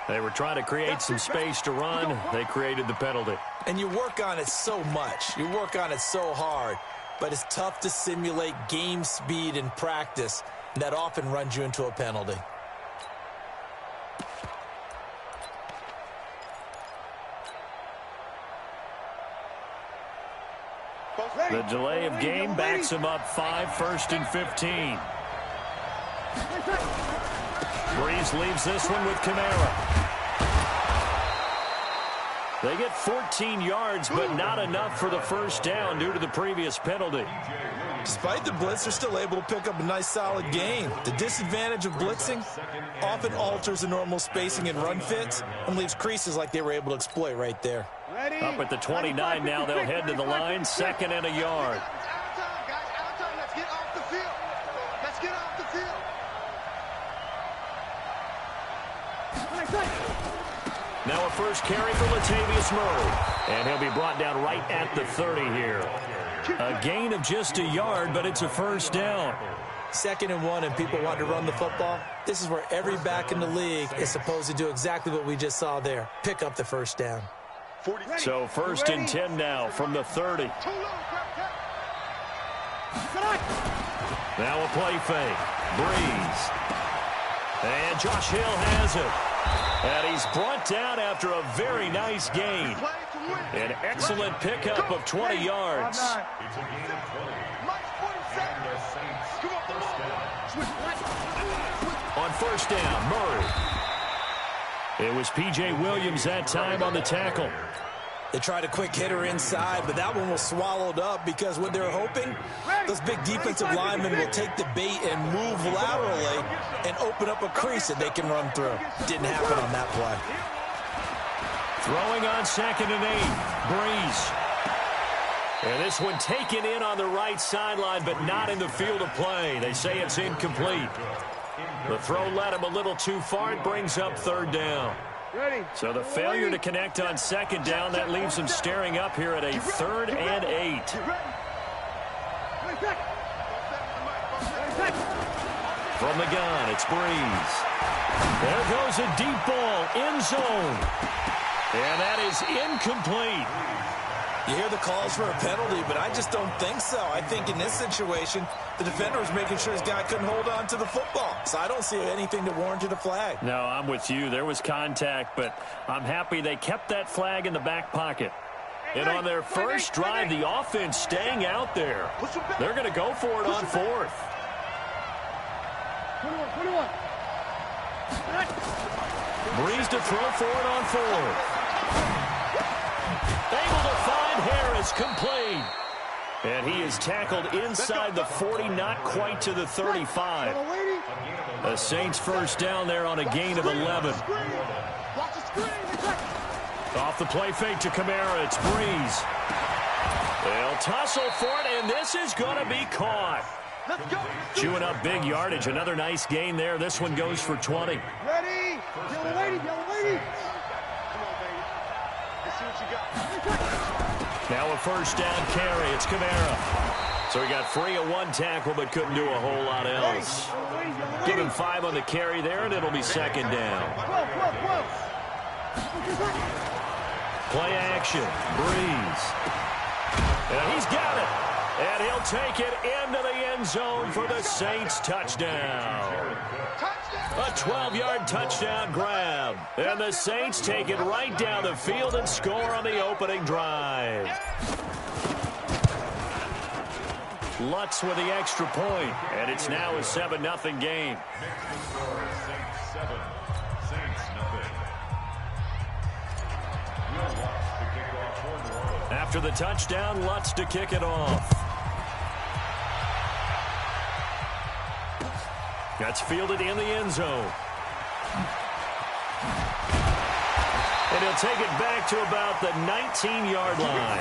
They were trying to create some space to run. They created the penalty. And you work on it so much. You work on it so hard. But it's tough to simulate game speed in practice. And that often runs you into a penalty. The delay of game backs him up 5, 1st and 15. Breeze leaves this one with Kamara. They get 14 yards, but not enough for the first down due to the previous penalty. Despite the blitz, they're still able to pick up a nice, solid gain. The disadvantage of blitzing often alters the normal spacing and run fits and leaves creases like they were able to exploit right there. Up at the 29 now, they'll head to the line, 2nd and a yard. Let's get off the field. Let's get off the field. Now a first carry for Latavius Murray. And he'll be brought down right at the 30 here. A gain of just a yard, but it's a first down. 2nd and 1, and people want to run the football. This is where every back in the league is supposed to do exactly what we just saw there. Pick up the first down. So 1st and 10 now from the 30. Now a play fake. Breeze. And Josh Hill has it. And he's brought down after a very nice gain. An excellent pickup of 20 yards. On first down, Murray. It was P.J. Williams that time on the tackle. They tried a quick hitter inside, but that one was swallowed up because what they're hoping, those big defensive linemen will take the bait and move laterally and open up a crease that they can run through. Didn't happen on that play. Throwing on 2nd and 8, Breeze. And this one taken in on the right sideline, but not in the field of play. They say it's incomplete. The throw led him a little too far. It brings up 3rd down. So the failure to connect on 2nd down, that leaves him staring up here at a 3rd and 8. From the gun, it's Breeze. There goes a deep ball, end zone. And that is incomplete. You hear the calls for a penalty, but I just don't think so. I think in this situation, the defender was making sure his guy couldn't hold on to the football. So I don't see anything that warranted a flag. No, I'm with you. There was contact, but I'm happy they kept that flag in the back pocket. And on their first drive, the offense staying out there. They're going to go for it on 4th. Breeze to throw for it on 4th. Able to find Harris, complete. And he is tackled inside the 40, not quite to the 35. The Saints first down there on a gain of 11. Off the play fake to Kamara, it's Breeze. They'll tussle for it, and this is going to be caught. Chewing up big yardage, another nice gain there. This one goes for 20. Ready? Yellow lady, yellow lady. Now a first down carry. It's Kamara. So he got free of one tackle but couldn't do a whole lot else. Give him 5 on the carry there, and it'll be 2nd down. Play action. Breeze. And he's got it. And he'll take it into the end zone for the Saints touchdown. A 12-yard touchdown grab. And the Saints take it right down the field and score on the opening drive. Lutz with the extra point, and it's now a 7-0 game. After the touchdown, Lutz to kick it off. That's fielded in the end zone. And he'll take it back to about the 19-yard line.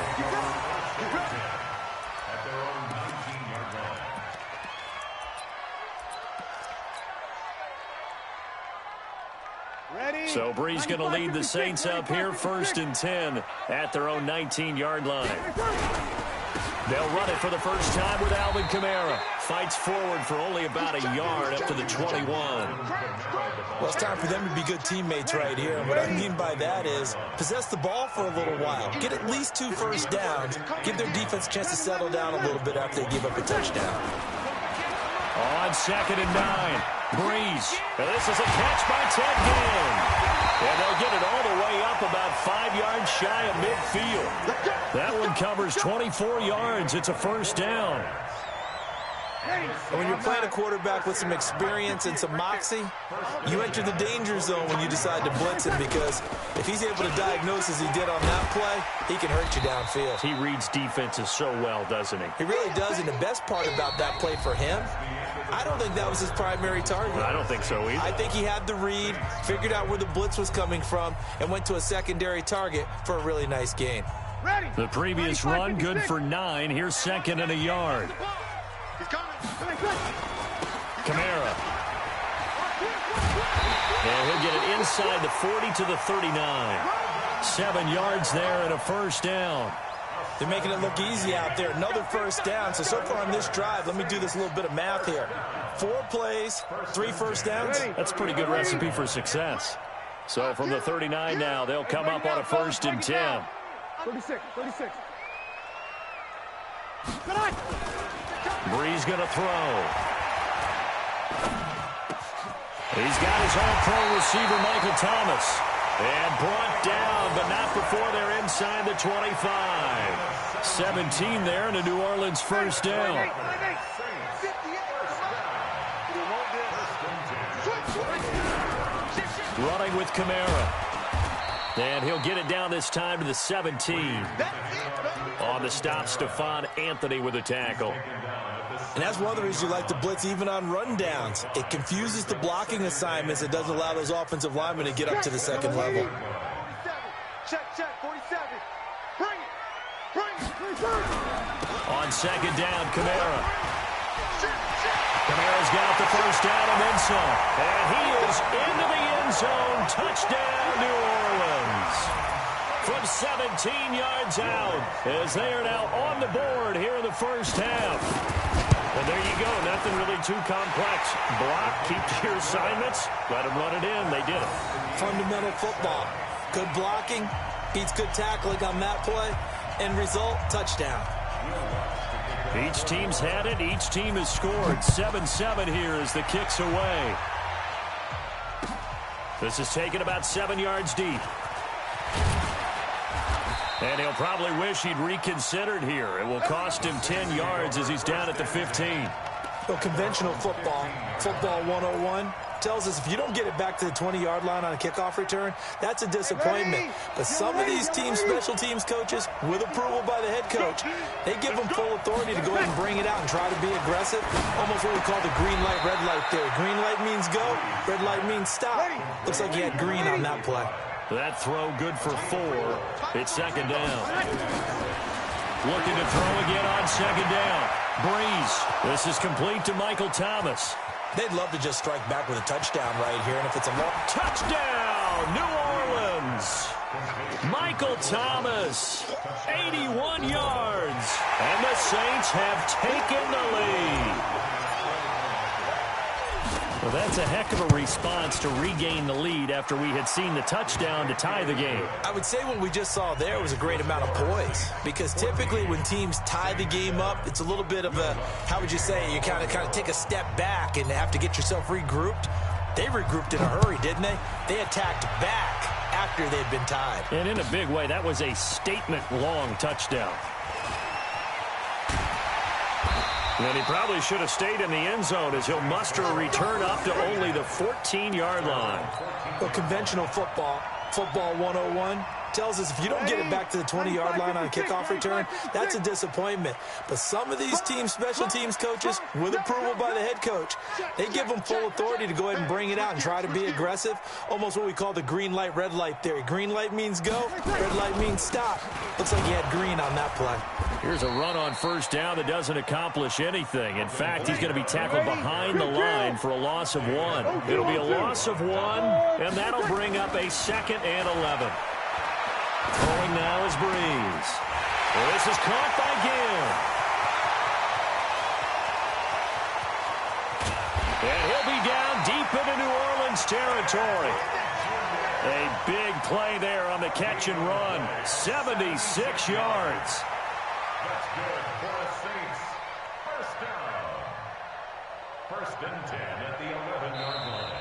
So Breeze going to lead the Saints up here, 1st and 10 at their own 19-yard line. They'll run it for the first time with Alvin Kamara. Fights forward for only about a yard up to the 21. Well, it's time for them to be good teammates right here. And what I mean by that is possess the ball for a little while. Get at least 2 first downs. Give their defense a chance to settle down a little bit after they give up a touchdown. On 2nd and 9, Breeze. And this is a catch by Ted Ginn. And they'll get it all the way up about 5 yards shy of midfield. That one covers 24 yards. It's a first down. When you're playing a quarterback with some experience and some moxie, you enter the danger zone when you decide to blitz him, because if he's able to diagnose as he did on that play, he can hurt you downfield. He reads defenses so well, doesn't he? He really does, and the best part about that play for him, I don't think that was his primary target. I don't think so either. I think he had the read, figured out where the blitz was coming from, and went to a secondary target for a really nice gain. The previous run, good for 9. Here's 2nd and a yard. Kamara. And he'll get it inside the 40 to the 39. 7 yards there and a first down. They're making it look easy out there. Another first down. So far on this drive, let me do this little bit of math here. 4 plays, 3 first downs. That's a pretty good recipe for success. So from the 39 now, they'll come up on a 1st and 10. 36. Breeze going to throw. He's got his all-pro receiver, Michael Thomas. And brought down, but not before they're inside the 25. 17 there, and a New Orleans first down. Running with Kamara. And he'll get it down this time to the 17. On the stop, Stephon Anthony with a tackle. And that's one of the reasons you like to blitz even on rundowns. It confuses the blocking assignments. It doesn't allow those offensive linemen to get up to the second level. Check, 47. Bring it. On 2nd down, Kamara. Kamara's got the first down and then some. And he is into the end zone. Touchdown, New Orleans. From 17 yards out, as they are now on the board here in the first half. And there you go, nothing really too complex. Block, keep to your assignments, let them run it in. They did it. Fundamental football. Good blocking, beats good tackling on that play, and result, touchdown. Each team's had it. Each team has scored. 7-7 here as the kick's away. This is taken about 7 yards deep. And he'll probably wish he'd reconsidered here. It will cost him 10 yards as he's down at the 15. Well, conventional football 101, tells us if you don't get it back to the 20-yard line on a kickoff return, that's a disappointment. But some of these teams, special teams coaches, with approval by the head coach, they give them full authority to go ahead and bring it out and try to be aggressive. Almost what we call the green light, red light theory. Green light means go, red light means stop. Looks like he had green on that play. That throw good for 4. It's 2nd down. Looking to throw again on 2nd down. Breeze. This is complete to Michael Thomas. They'd love to just strike back with a touchdown right here. And if it's a long touchdown, New Orleans. Michael Thomas, 81 yards. And the Saints have taken the lead. Well, that's a heck of a response to regain the lead after we had seen the touchdown to tie the game. I would say what we just saw there was a great amount of poise, because typically when teams tie the game up, it's a little bit of a, how would you say, you kind of take a step back and have to get yourself regrouped. They regrouped in a hurry, didn't they? They attacked back after they'd been tied. And in a big way, that was a statement-long touchdown. And he probably should have stayed in the end zone as he'll muster a return up to only the 14-yard line. Well, conventional football 101, tells us if you don't get it back to the 20-yard line on a kickoff return, that's a disappointment. But some of these teams, special teams coaches, with approval by the head coach, they give them full authority to go ahead and bring it out and try to be aggressive. Almost what we call the green light, red light theory. Green light means go, red light means stop. Looks like he had green on that play. Here's a run on first down that doesn't accomplish anything. In fact, he's going to be tackled behind the line for a loss of 1. It'll be a loss of 1, and that'll bring up a 2nd and 11. Throwing now is Breeze. Well, this is caught by Gill. And he'll be down deep into New Orleans territory. A big play there on the catch and run. 76 yards. That's good for the Saints. First down. First and 10 at the 11-yard line.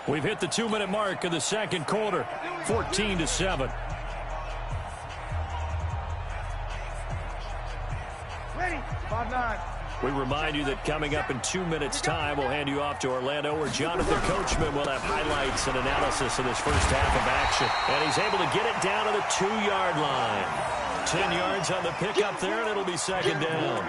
We've hit the 2-minute mark of the second quarter. 14-7. Ready. 5-9. We remind you that coming up in 2 minutes' time, we'll hand you off to Orlando, where Jonathan Coachman will have highlights and analysis of this first half of action. And he's able to get it down to the 2-yard line. 10 yards on the pickup there, and it'll be second down.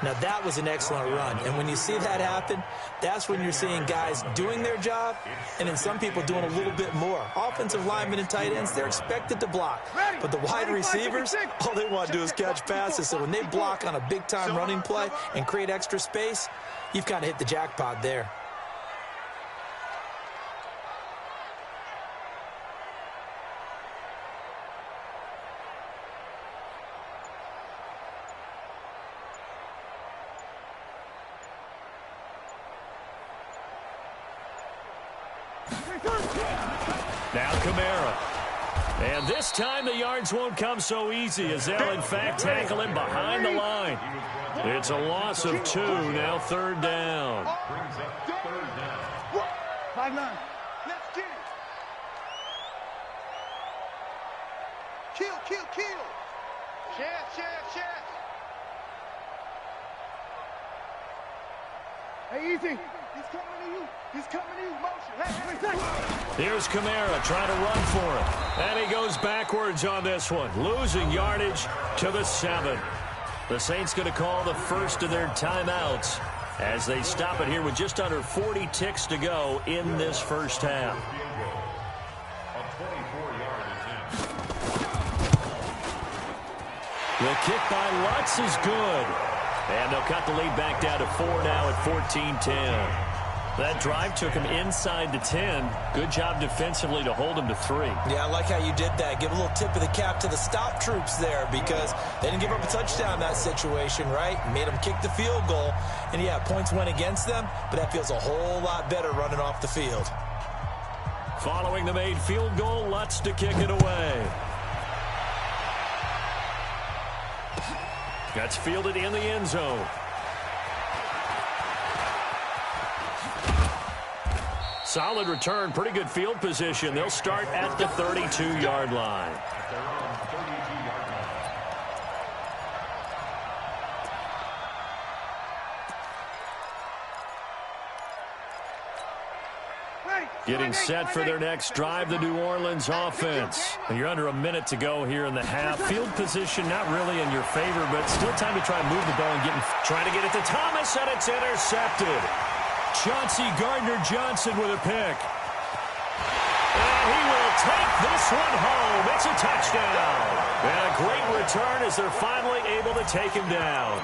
Now, that was an excellent run. And when you see that happen, that's when you're seeing guys doing their job and then some people doing a little bit more. Offensive linemen and tight ends, they're expected to block. But the wide receivers, all they want to do is catch passes. So when they block on a big-time running play and create extra space, you've kind of hit the jackpot there. Now Kamara. And this time the yards won't come so easy, as they'll in fact tackle him behind the line. It's a loss of 2, now third down. 5-9. Let's get it. Kill. Chance. Hey, easy. He's coming to you. Motion. Hey. Here's Kamara trying to run for it. And he goes backwards on this one, losing yardage to the 7. The Saints going to call the first of their timeouts as they stop it here with just under 40 ticks to go in this first half. The kick by Lutz is good. And they'll cut the lead back down to 4 now at 14-10. That drive took him inside the 10. Good job defensively to hold him to 3. Yeah, I like how you did that. Give a little tip of the cap to the stop troops there, because they didn't give up a touchdown in that situation, right? Made them kick the field goal. And, yeah, points went against them, but that feels a whole lot better running off the field. Following the made field goal, Lutz to kick it away. That's fielded in the end zone. Solid return, pretty good field position. They'll start at the 32-yard line. Getting set for their next drive, the New Orleans offense. You're under a minute to go here in the half. Field position not really in your favor, but still time to try and move the ball and trying to get it to Thomas, and it's intercepted. Chauncey Gardner-Johnson with a pick. And he will take this one home. It's a touchdown. And a great return as they're finally able to take him down.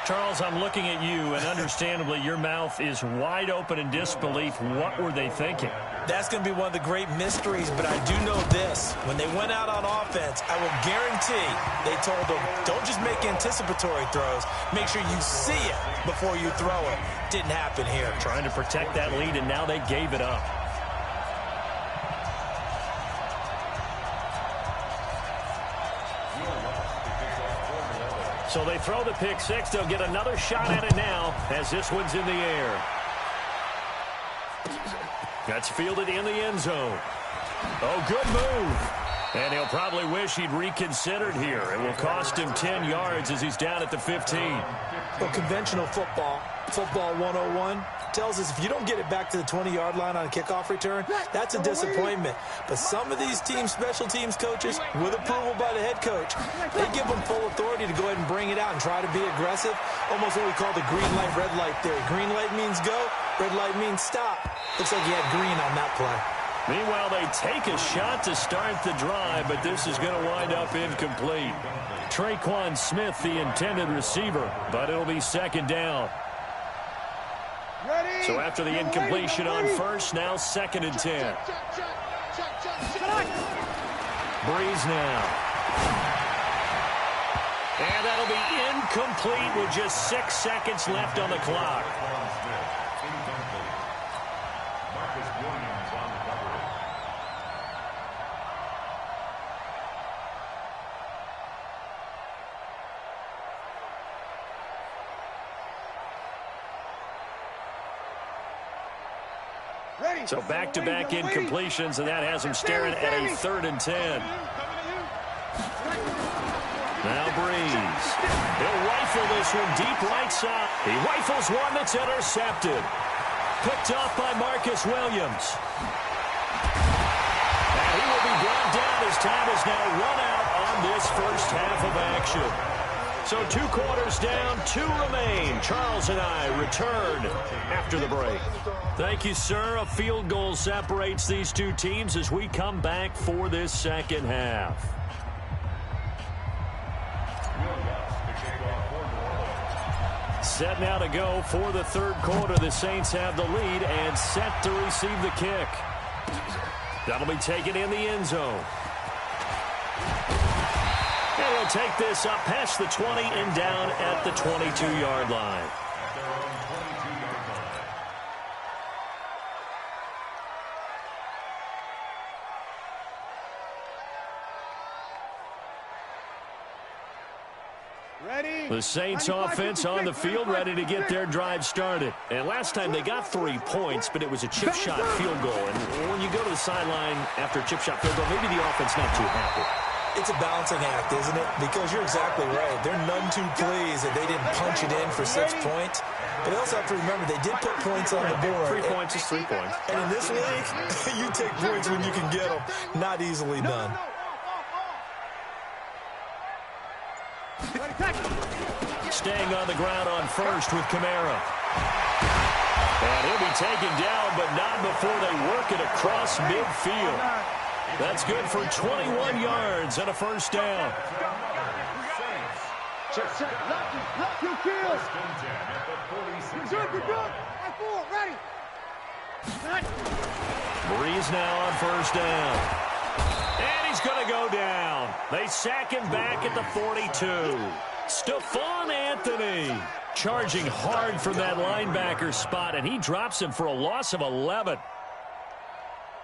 Charles, I'm looking at you, and understandably, your mouth is wide open in disbelief. What were they thinking? That's going to be one of the great mysteries, but I do know this. When they went out on offense, I will guarantee they told them, don't just make anticipatory throws. Make sure you see it before you throw it. Didn't happen here. Trying to protect that lead, and now they gave it up. So they throw the pick six. They'll get another shot at it now as this one's in the air. That's fielded in the end zone. Oh, good move. And he'll probably wish he'd reconsidered here. It will cost him 10 yards as he's down at the 15. Well, conventional football 101, tells us if you don't get it back to the 20-yard line on a kickoff return, that's a disappointment. But some of these special teams coaches, with approval by the head coach, they give them full authority to go ahead and bring it out and try to be aggressive. Almost what we call the green light, red light theory. Green light means go, red light means stop. Looks like he had green on that play. Meanwhile, they take a shot to start the drive, but this is going to wind up incomplete. Traquan Smith, the intended receiver, but it'll be second down. So after the incompletion on first, now second and 10. Breeze now. And that'll be incomplete with just 6 seconds left on the clock. So back-to-back incompletions, and that has him staring at a 3rd and 10. Now Breeze. He'll rifle this one deep right side. He rifles one that's intercepted. Picked off by Marcus Williams. And he will be brought down as time is now run out on this first half of action. So 2 quarters down, 2 remain. Charles and I return after the break. Thank you, sir. A field goal separates these 2 teams as we come back for this second half. Set now to go for the 3rd quarter. The Saints have the lead and set to receive the kick. That'll be taken in the end zone. And he'll take this up past the 20 and down at the 22-yard line. The Saints offense on the field, ready to get their drive started. And last time they got 3 points, but it was a chip shot field goal. And when you go to the sideline after a chip shot field goal, maybe the offense not too happy. It's a balancing act, isn't it? Because you're exactly right. They're none too pleased that they didn't punch it in for 6 points. But they also have to remember they did put points on the board. 3 points is 3 points. And in this league, you take points when you can get them. Not easily done. Staying on the ground on first with Kamara. And he'll be taken down, but not before they work it across midfield. That's good for 21 yards and a first down. Breeze now on first down. And he's going to go down. They sack him back at the 42. Stephon Anthony charging hard from that linebacker spot, and he drops him for a loss of 11.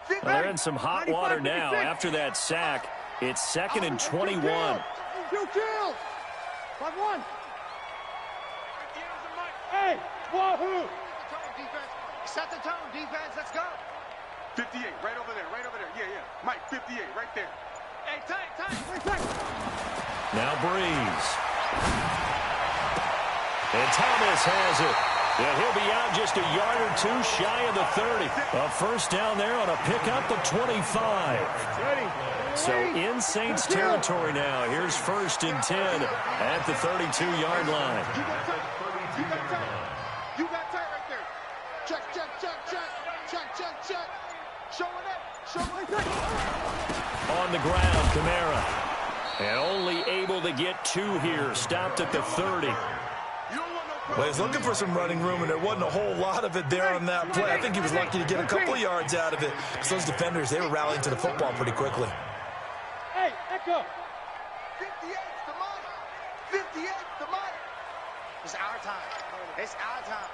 Well, they're in some hot water now. After that sack, it's 2nd and 21. Hey, wahoo! Set the tone, defense. Let's go. 58, right over there, right over there. Yeah. Mike, 58, right there. Hey, tight. Now Breeze. And Thomas has it. And he'll be out just a yard or 2 shy of the 30. A first down there on a pickup of 25. So in Saints territory now. Here's 1st and 10 at the 32-yard line. You got tight right there. Check. Show it. On the ground, Kamara. And only able to get 2 here. Stopped at the 30. Well, he's looking for some running room, and there wasn't a whole lot of it there on that play. I think he was lucky to get a couple of yards out of it, because those defenders, they were rallying to the football pretty quickly. Hey, echo. 58's the money. 58's the money. It's our time. It's our time.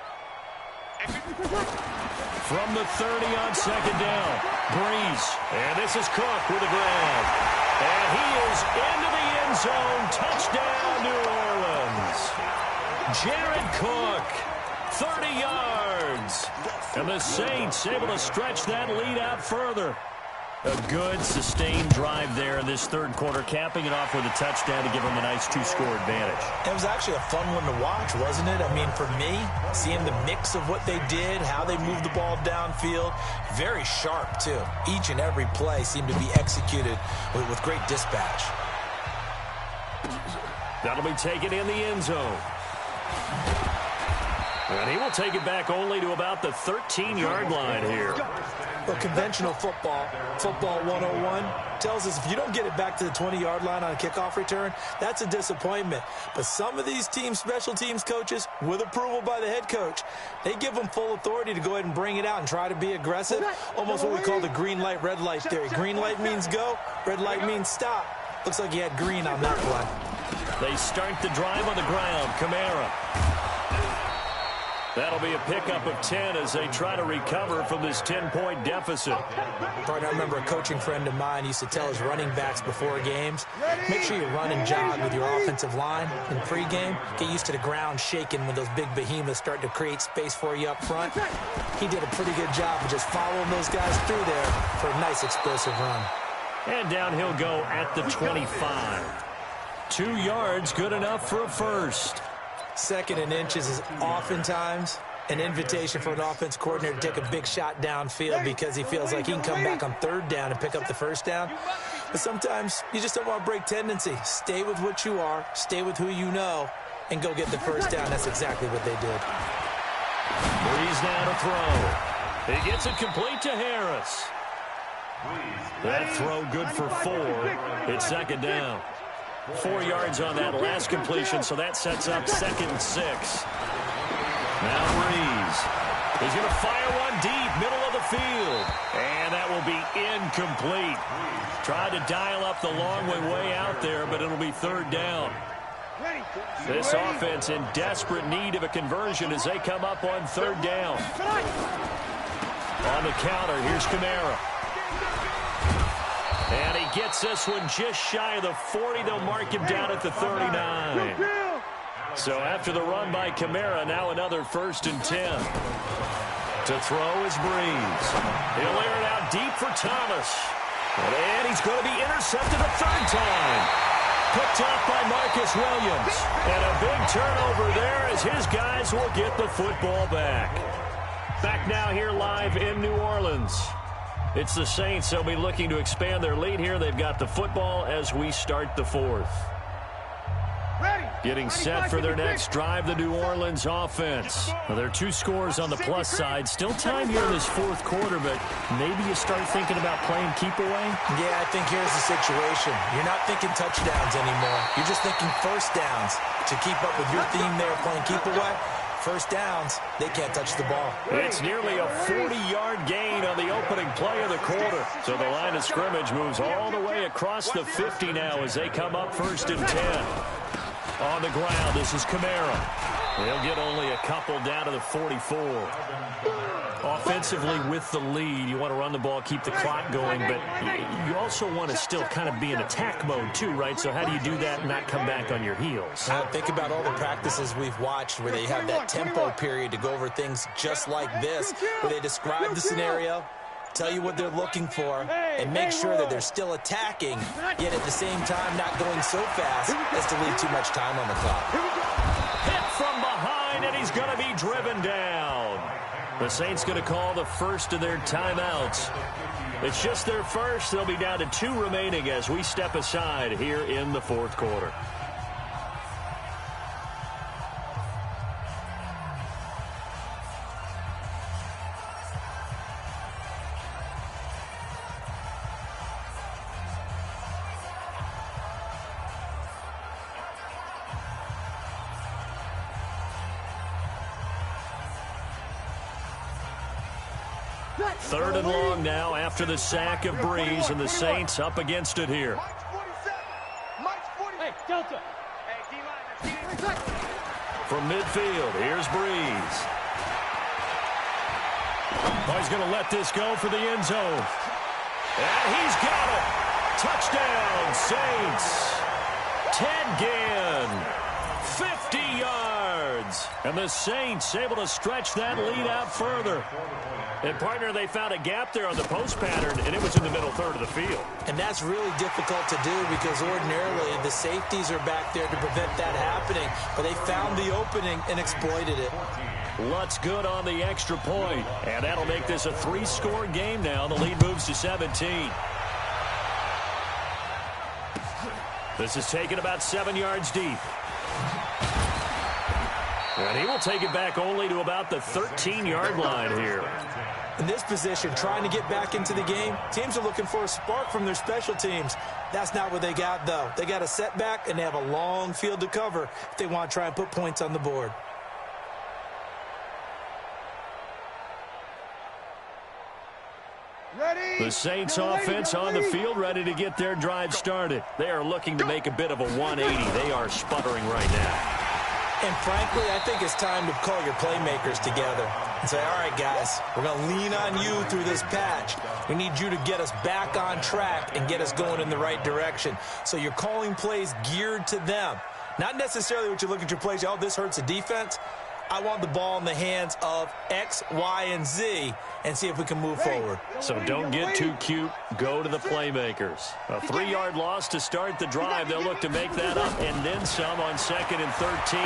From the 30 on 2nd down, Breeze. And this is Cook with a grab. And he is into the end zone. Touchdown, New Orleans. Jared Cook, 30 yards. And the Saints able to stretch that lead out further. A good, sustained drive there in this 3rd quarter, capping it off with a touchdown to give them a nice 2-score advantage. It was actually a fun one to watch, wasn't it? I mean, for me, seeing the mix of what they did, how they moved the ball downfield, very sharp, too. Each and every play seemed to be executed with great dispatch. That'll be taken in the end zone. And he will take it back only to about the 13-yard line here. Well, conventional football 101, tells us if you don't get it back to the 20-yard line on a kickoff return, that's a disappointment. But some of these teams, special teams coaches, with approval by the head coach, they give them full authority to go ahead and bring it out and try to be aggressive, almost what we call the green light, red light theory. Green light means go, red light means stop. Looks like he had green on that play. They start the drive on the ground. Kamara. That'll be a pickup of 10 as they try to recover from this 10-point deficit. Partner, I remember a coaching friend of mine used to tell his running backs before games, make sure you run and jog with your offensive line in pregame. Get used to the ground shaking when those big behemoths start to create space for you up front. He did a pretty good job of just following those guys through there for a nice explosive run. And down he'll go at the 25. 2 yards, good enough for a first. Second and inches is oftentimes an invitation for an offense coordinator to take a big shot downfield because he feels like he can come back on third down and pick up the first down. But sometimes you just don't want to break tendency. Stay with what you are, stay with who you know, and go get the first down. That's exactly what they did. Breeze now to throw. He gets it complete to Harris. That throw good for 4. It's second down. 4 yards on that last completion, so that sets up 2nd and 6. Now Breeze. He's going to fire one deep, middle of the field. And that will be incomplete. Tried to dial up the long way out there, but it'll be 3rd down. This offense in desperate need of a conversion as they come up on 3rd down. On the counter, here's Kamara. And he gets this one just shy of the 40. They'll mark him down at the 39. So after the run by Kamara, now another 1st and 10. To throw is Breeze. He'll air it out deep for Thomas. And he's going to be intercepted a 3rd time. Picked up by Marcus Williams. And a big turnover there as his guys will get the football back. Back now here live in New Orleans. It's the Saints. They'll be looking to expand their lead here. They've got the football as we start the 4th. Getting set for their next drive, the New Orleans offense. Well, there are 2 scores on the plus side. Still time here in this 4th quarter, but maybe you start thinking about playing keep away? Yeah, I think here's the situation. You're not thinking touchdowns anymore. You're just thinking first downs. To keep up with your theme there, playing keep away, first downs, they can't touch the ball. It's nearly a 40-yard gain on the opening play of the quarter. So the line of scrimmage moves all the way across the 50 now as they come up 1st and 10. On the ground, this is Kamara. They'll get only a couple down to the 44. Offensively with the lead, you want to run the ball, keep the clock going, but you also want to still kind of be in attack mode too, right? So how do you do that and not come back on your heels? Think about all the practices we've watched where they have that tempo period to go over things just like this, where they describe the scenario, tell you what they're looking for, and make sure that they're still attacking, yet at the same time not going so fast as to leave too much time on the clock. Hit from behind, and he's going to be driven down. The Saints going to call the first of their timeouts. It's just their first. They'll be down to 2 remaining as we step aside here in the 4th quarter. Third and long now after the sack of Breeze, and the Saints up against it here. From midfield, here's Breeze. Oh, he's going to let this go for the end zone. And he's got it. Touchdown, Saints. Ted Ginn, 50 yards. And the Saints able to stretch that lead out further. And, partner, they found a gap there on the post pattern, and it was in the middle third of the field. And that's really difficult to do because ordinarily the safeties are back there to prevent that happening. But they found the opening and exploited it. Lutz good on the extra point. And that'll make this a 3-score game now. The lead moves to 17. This is taken about 7 yards deep. And he will take it back only to about the 13-yard line here. In this position, trying to get back into the game, teams are looking for a spark from their special teams. That's not what they got, though. They got a setback, and they have a long field to cover if they want to try and put points on the board. The Saints offense on the field, ready to get their drive started. They are looking to make a bit of a 180. They are sputtering right now. And frankly, I think it's time to call your playmakers together and say, all right, guys, we're going to lean on you through this patch. We need you to get us back on track and get us going in the right direction. So you're calling plays geared to them. Not necessarily what you look at your plays, oh, this hurts the defense. I want the ball in the hands of X, Y, and Z and see if we can move forward. So don't get too cute. Go to the playmakers. A 3-yard loss to start the drive. They'll look to make that up and then some on 2nd and 13.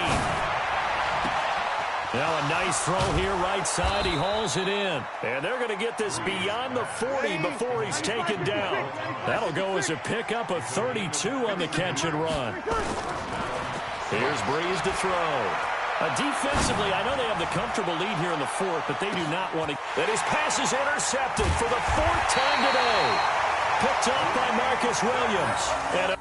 Now a nice throw here right side. He hauls it in. And they're going to get this beyond the 40 before he's taken down. That'll go as a pickup of 32 on the catch and run. Here's Breeze to throw. Defensively, I know they have the comfortable lead here in the 4th, but they do not want to. And his pass is intercepted for the 4th time today. Picked up by Marcus Williams. And